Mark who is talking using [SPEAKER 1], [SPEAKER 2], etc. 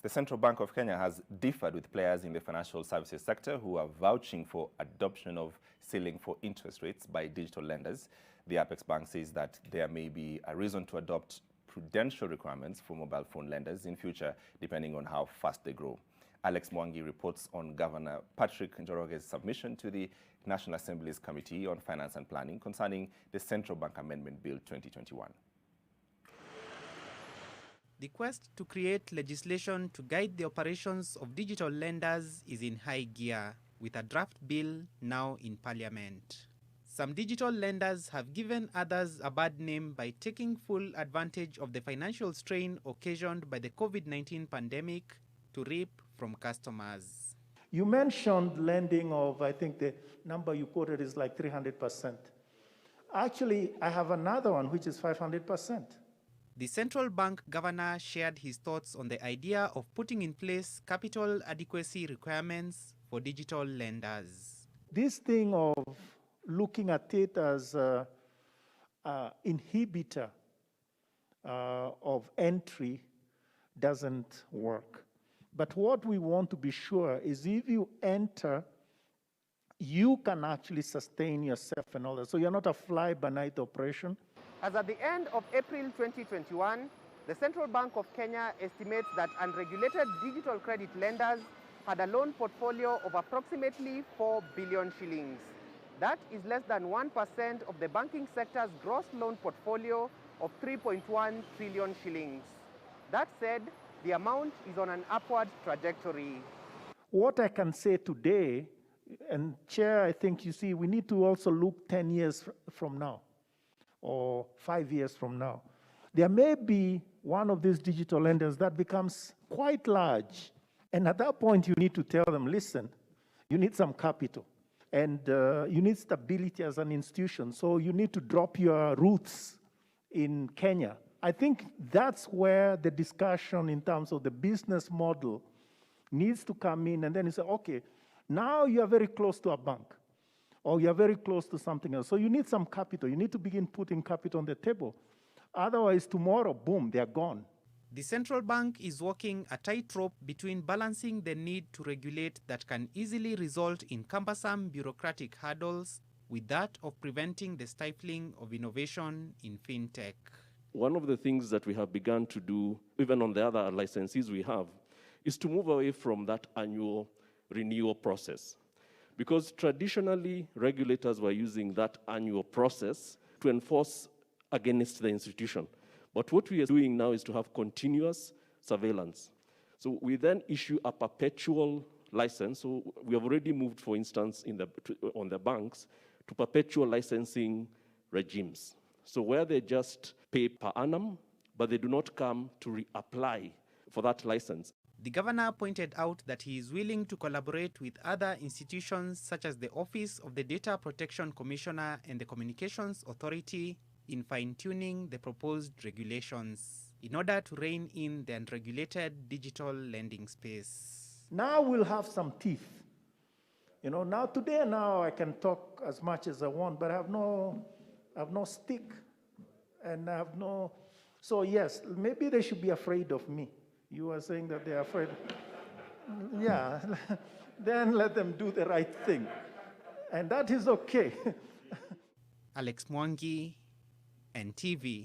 [SPEAKER 1] The Central Bank of Kenya has differed with players in the financial services sector who are vouching for adoption of ceiling for interest rates by digital lenders. The Apex Bank says that there may be a reason to adopt prudential requirements for mobile phone lenders in future, depending on how fast they grow. Alex Mwangi reports on Governor Patrick Njoroge's submission to the National Assembly's Committee on Finance and Planning concerning the Central Bank Amendment Bill 2021.
[SPEAKER 2] The quest to create legislation to guide the operations of digital lenders is in high gear, with a draft bill now in Parliament. Some digital lenders have given others a bad name by taking full advantage of the financial strain occasioned by the COVID-19 pandemic to reap from customers.
[SPEAKER 3] You mentioned lending of, I think the number you quoted is like 300%. Actually, I have another one which is 500%.
[SPEAKER 2] The central bank governor shared his thoughts on the idea of putting in place capital adequacy requirements for digital lenders.
[SPEAKER 3] This thing of looking at it as an inhibitor of entry doesn't work. But what we want to be sure is if you enter, you can actually sustain yourself and all that. So you're not a fly-by-night operation.
[SPEAKER 4] As at the end of April 2021, the Central Bank of Kenya estimates that unregulated digital credit lenders had a loan portfolio of approximately 4 billion shillings. That is less than 1% of the banking sector's gross loan portfolio of 3.1 trillion shillings. That said, the amount is on an upward trajectory.
[SPEAKER 3] What I can say today, and Chair, I think you see, we need to also look 10 years from now, or 5 years from now. There may be one of these digital lenders that becomes quite large. And at that point, you need to tell them, listen, you need some capital. And you need stability as an institution. So you need to drop your roots in Kenya. I think that's where the discussion in terms of the business model needs to come in. And then you say, okay, now you are very close to a bank, or you are very close to something else. So you need some capital. You need to begin putting capital on the table. Otherwise, tomorrow, boom, they're gone.
[SPEAKER 2] The central bank is walking a tightrope between balancing the need to regulate that can easily result in cumbersome bureaucratic hurdles with that of preventing the stifling of innovation in fintech.
[SPEAKER 5] One of the things that we have begun to do, even on the other licensees we have, is to move away from that annual renewal process. Because traditionally, regulators were using that annual process to enforce against the institution. But what we are doing now is to have continuous surveillance. So we then issue a perpetual license. So we have already moved, for instance, on the banks to perpetual licensing regimes. So where they just pay per annum, but they do not come to reapply for that license.
[SPEAKER 2] The governor pointed out that he is willing to collaborate with other institutions such as the Office of the Data Protection Commissioner and the Communications Authority in fine-tuning the proposed regulations in order to rein in the unregulated digital lending space.
[SPEAKER 3] Now we'll have some teeth. You know, now I can talk as much as I want, but I have no stick, and I have no. So yes, maybe they should be afraid of me. You are saying that they're afraid. Yeah, then let them do the right thing, and that is okay.
[SPEAKER 2] Alex Mwangi, NTV.